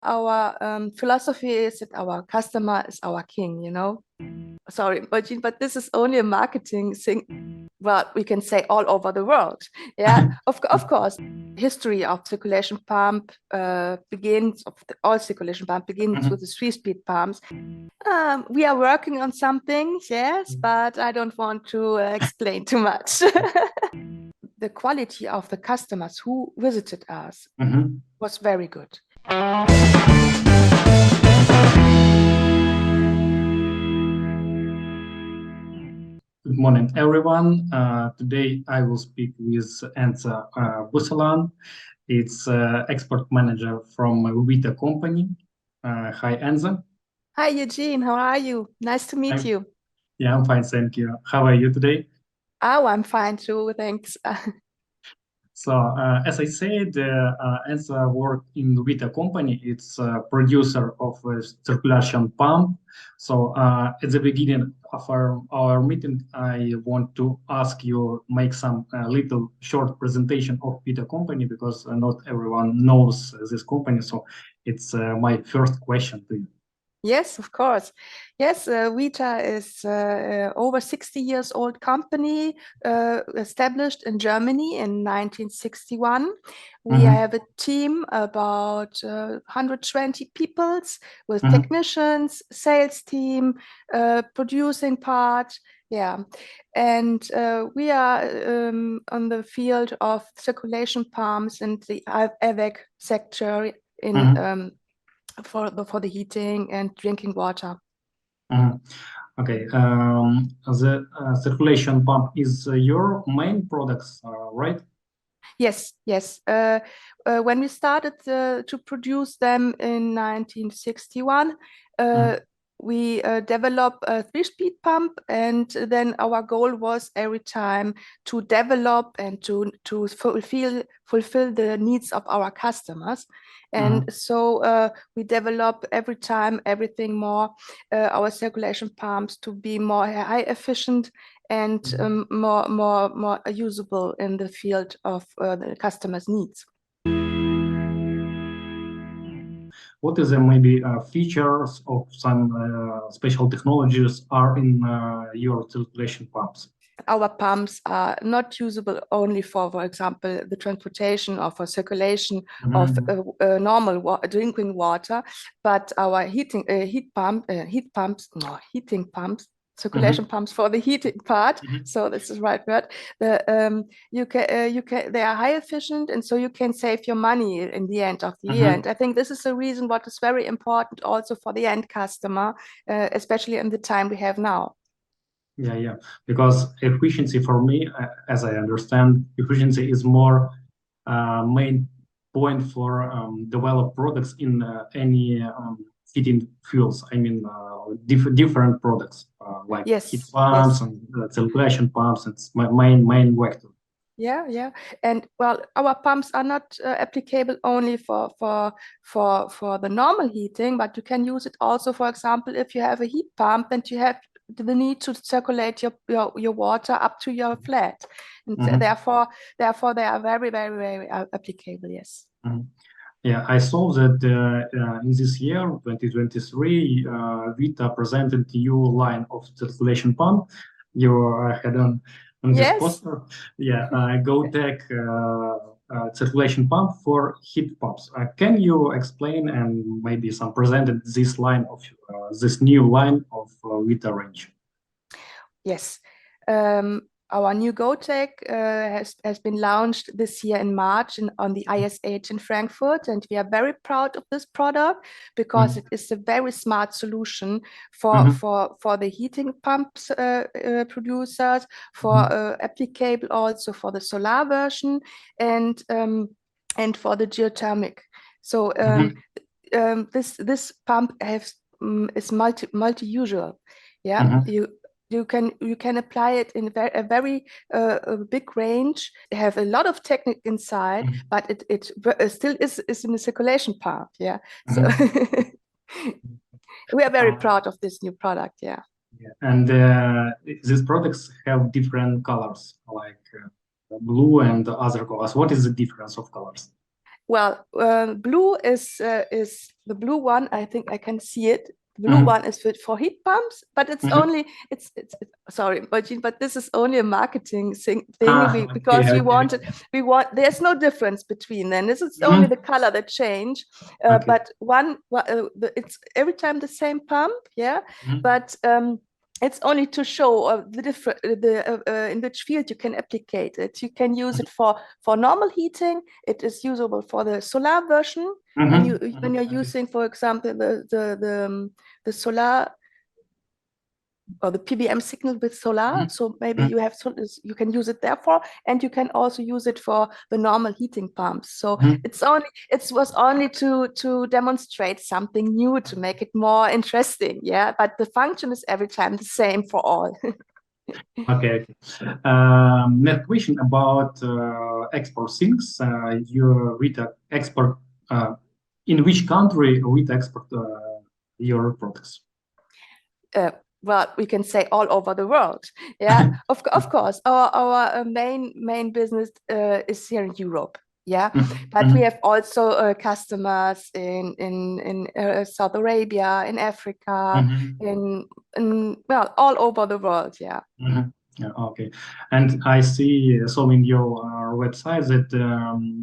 Our philosophy is that our customer is our king, Sorry, but this is only a marketing thing. Well, we can say all over the world. Yeah, of course. History of circulation pump begins, all circulation pump begins with the 3-speed pumps. We are working on some things, yes, but I don't want to explain too much. The quality of the customers who visited us was very good. Good morning, everyone. Today I will speak with Enza Bussolan. It's export manager from Wita company. Hi, Enza. Hi, Eugene. How are you? Nice to meet you. Yeah, I'm fine, thank you. How are you today? Oh, I'm fine too, thanks. So, as I said, Enza work in Wita company. It's a producer of a circulation pump. So, at the beginning of our meeting, I want to ask you make some little short presentation of Wita company because not everyone knows this company. So, it's my first question to you. Yes, of course. Yes, Wita is over 60 years old company, established in Germany in 1961. We have a team about 120 people with technicians, sales team, producing part. Yeah, and we are on the field of circulation pumps and the AVEC sector in for the heating and drinking water. Okay, the circulation pump is your main products, right? Yes. When we started to produce them in 1961, we developed a 3-speed pump, and then our goal was every time to develop and to fulfill the needs of our customers. And so we develop every time everything more, our circulation pumps to be more high efficient and more usable in the field of the customer's needs. What is the maybe features of some special technologies are in your circulation pumps? Our pumps are not usable only for example, the transportation or for circulation of normal drinking water, but our heating pumps, circulation pumps for the heating part. So this is the right word. They are high efficient, and so you can save your money in the end of the year. And I think this is the reason what is very important also for the end customer, especially in the time we have now. Yeah, because efficiency for me, as I understand, efficiency is more main point for develop products in any heating fuels. I mean, different products like heat pumps and circulation pumps. It's my main vector. Yeah, and well, our pumps are not applicable only for the normal heating, but you can use it also, for example, if you have a heat pump and you have the need to circulate your water up to your flat, and therefore they are very, very, very applicable. Yes. Yeah, I saw that in this year, 2023, Wita presented new line of circulation pump. You had on this poster, go.tec circulation pump for heat pumps. Can you explain and maybe some presented this line of this new line of Wita range? Yes. Our new go.tec has been launched this year in March on the ISH in Frankfurt, and we are very proud of this product because it is a very smart solution for the heating pumps producers, for applicable also for the solar version, and for the geothermic. So this pump is multi-usual. Yeah, you can apply it in a very big range. They have a lot of technique inside, but it still is in the circulation part. Yeah, so we are very proud of this new product. Yeah, and these products have different colors, like blue and other colors. What is the difference of colors? Well, blue is the blue one. I think I can see it. The blue one is for heat pumps, but it's only it's sorry, but this is only a marketing thing because okay, we want there's no difference between them. This is only the color that change, but it's every time the same pump, yeah, but it's only to show the different in which field you can applicate it. You can use it for normal heating. It is usable for the solar version when you're using, for example, the solar or the PWM signal with solar. So maybe you can use it therefore, and you can also use it for the normal heating pumps. So it was only to demonstrate something new, to make it more interesting. Yeah, but the function is every time the same for all. Okay. Next question about export things. Your Wita export, in which country Wita export your products? Well, we can say all over the world. Yeah, of course. Our main business is here in Europe. Yeah, but we have also customers in South Arabia, in Africa, in well, all over the world. Yeah. Yeah, okay. And I see so in your website that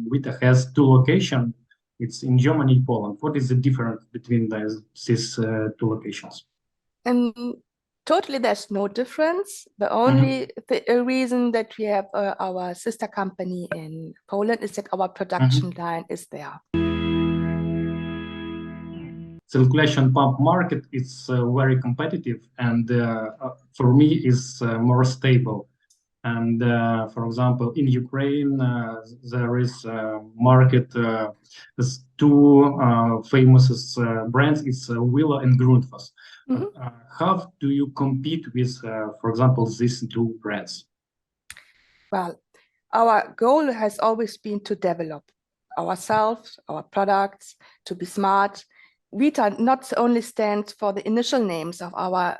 Wita has two locations. It's in Germany, Poland. What is the difference between these two locations? And totally, there's no difference. The only reason that we have our sister company in Poland is that our production line is there. Circulation pump market is very competitive, and for me is more stable. And for example, in Ukraine, there is market. There's two famous brands. It's Willa and Grundfos. How do you compete with, for example, these two brands? Well, our goal has always been to develop ourselves, our products, to be smart. Wita not only stands for the initial names of our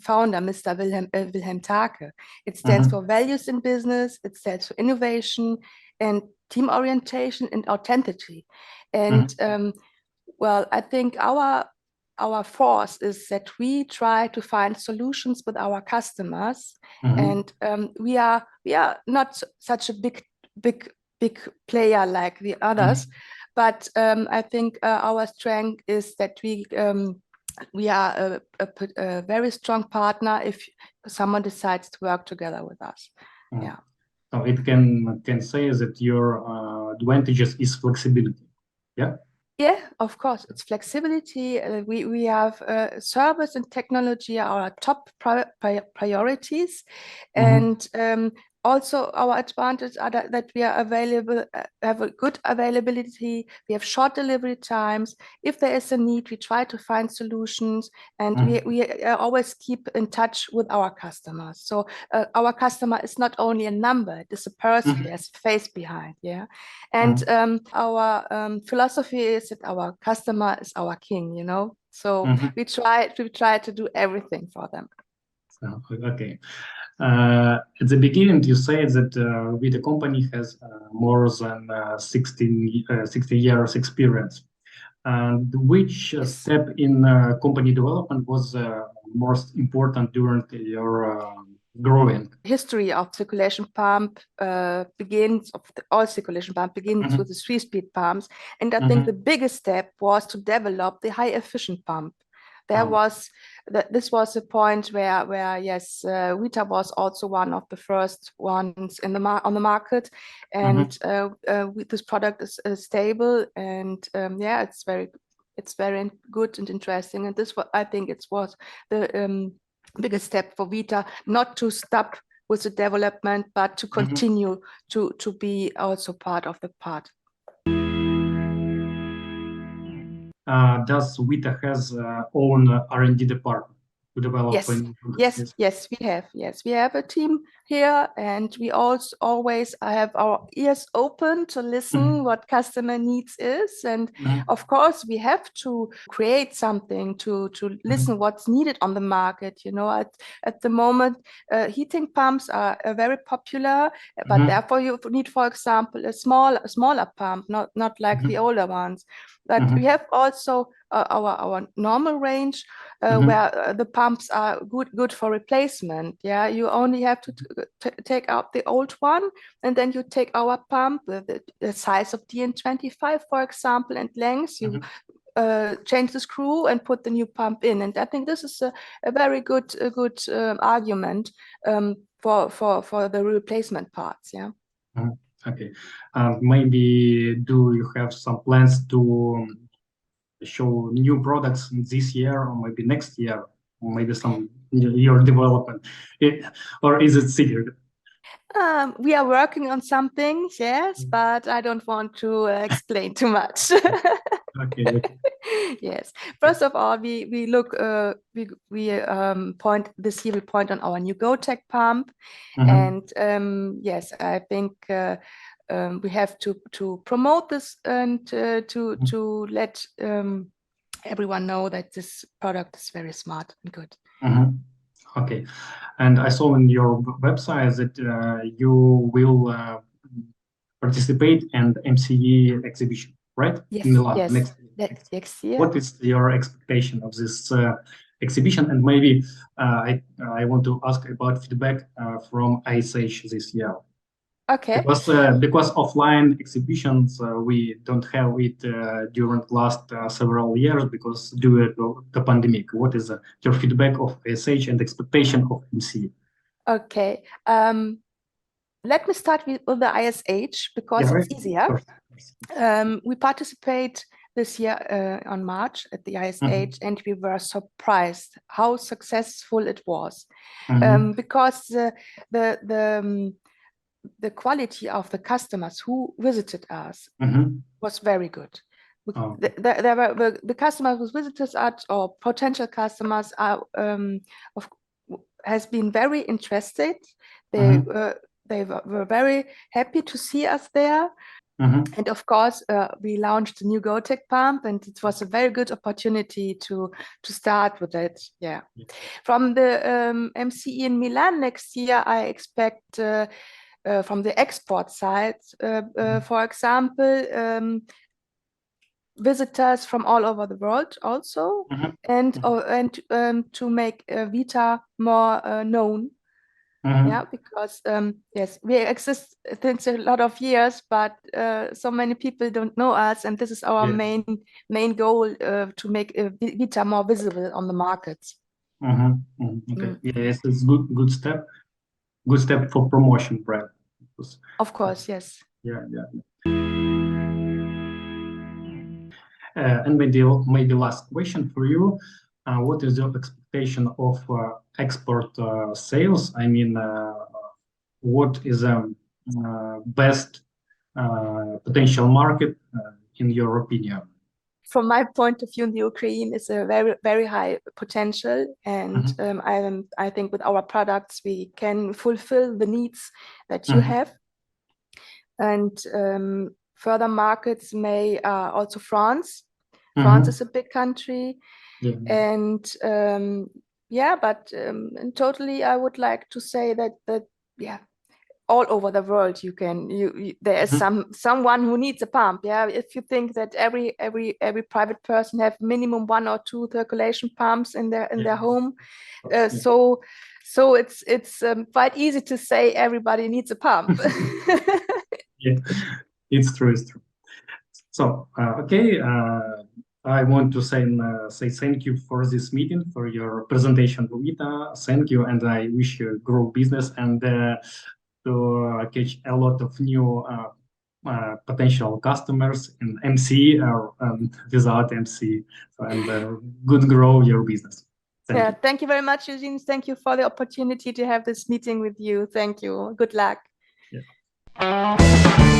founder, Mr. Wilhelm Taake. It stands for values in business, it stands for innovation and team orientation and authenticity. And well, I think our force is that we try to find solutions with our customers, and we are not such a big player like the others, but I think our strength is that we are a very strong partner if someone decides to work together with us. Yeah. So it can say that your advantages is flexibility. Yeah. Yeah, of course, it's flexibility. We have service and technology are our top priorities, and also our advantage are that we are available, have a good availability. We have short delivery times. If there is a need, we try to find solutions, and we always keep in touch with our customers. So our customer is not only a number; it is a person. There's a face behind. Yeah, and our philosophy is that our customer is our king. You know, so we try to do everything for them. Okay. At the beginning, you said that Wita company has more than 60 years experience. And which step in company development was most important during your growing? History of circulation pump begins with the 3-speed pumps, and I think the biggest step was to develop the high efficient pump. This was a point where yes, Wita was also one of the first ones on the market, and this product is stable, and yeah, it's very good and interesting. And this I think it was the biggest step for Wita, not to stop with the development, but to continue to be also part of the part. Does Wita has own R&D department to develop? Yes, we have. Yes, we have a team here, and we also always have our ears open to listen what customer needs is. And of course, we have to create something to listen what's needed on the market. You know, at the moment, heating pumps are very popular, but therefore you need, for example, a smaller pump, not like the older ones. But we have also our normal range where the pumps are good for replacement. Yeah, you only have to take out the old one, and then you take our pump, the size of DN25, for example, and length. You change the screw and put the new pump in. And I think this is a very good argument for the replacement parts. Yeah. Okay. Maybe do you have some plans to show new products this year or maybe next year, or maybe some your development, or is it secret? We are working on some things, yes, but I don't want to explain too much. Okay. Yes. First of all, we look we point this year. We point on our new go.tec pump, and yes, I think we have to promote this and to let everyone know that this product is very smart and good. Okay, and I saw in your website that you will participate in the MCE exhibition, right? Yes, in Milan next year. What is your expectation of this exhibition? And maybe I want to ask about feedback from ISH this year. Okay. Because offline exhibitions we don't have it during the last several years because due to the pandemic. What is your feedback of ISH and expectation of MC? Okay. Let me start with the ISH because it's easier. We participate this year on March at the ISH, and we were surprised how successful it was because the quality of the customers who visited us was very good. The customers who visited us or potential customers are has been very interested. They were very happy to see us there. And of course, we launched a new go.tec pump, and it was a very good opportunity to start with it. Yeah. From the MCE in Milan next year, I expect from the export side, for example, visitors from all over the world also, and to make Wita more known. Yeah, because yes, we exist since a lot of years, but so many people don't know us, and this is our main goal to make Wita more visible on the markets. Okay. Yes, it's good step. Good step for promotion, brand. Of course, yes. Yeah. And maybe last question for you. What is your expectation of export sales? I mean, what is a best potential market in your opinion? From my point of view, the Ukraine is a very, very high potential, and I think with our products we can fulfill the needs that you have. And further markets may also France. France is a big country, and but totally, I would like to say that all over the world there is someone who needs a pump. Yeah, if you think that every private person have minimum 1 or 2 circulation pumps in their home, so it's quite easy to say everybody needs a pump. Yeah, it's true. So okay, I want to say thank you for this meeting, for your presentation, Wita. Thank you, and I wish you grow business and to catch a lot of new potential customers in MC or without MC, and good grow your business. Thank you very much, Eugene. Thank you for the opportunity to have this meeting with you. Thank you. Good luck. Yeah.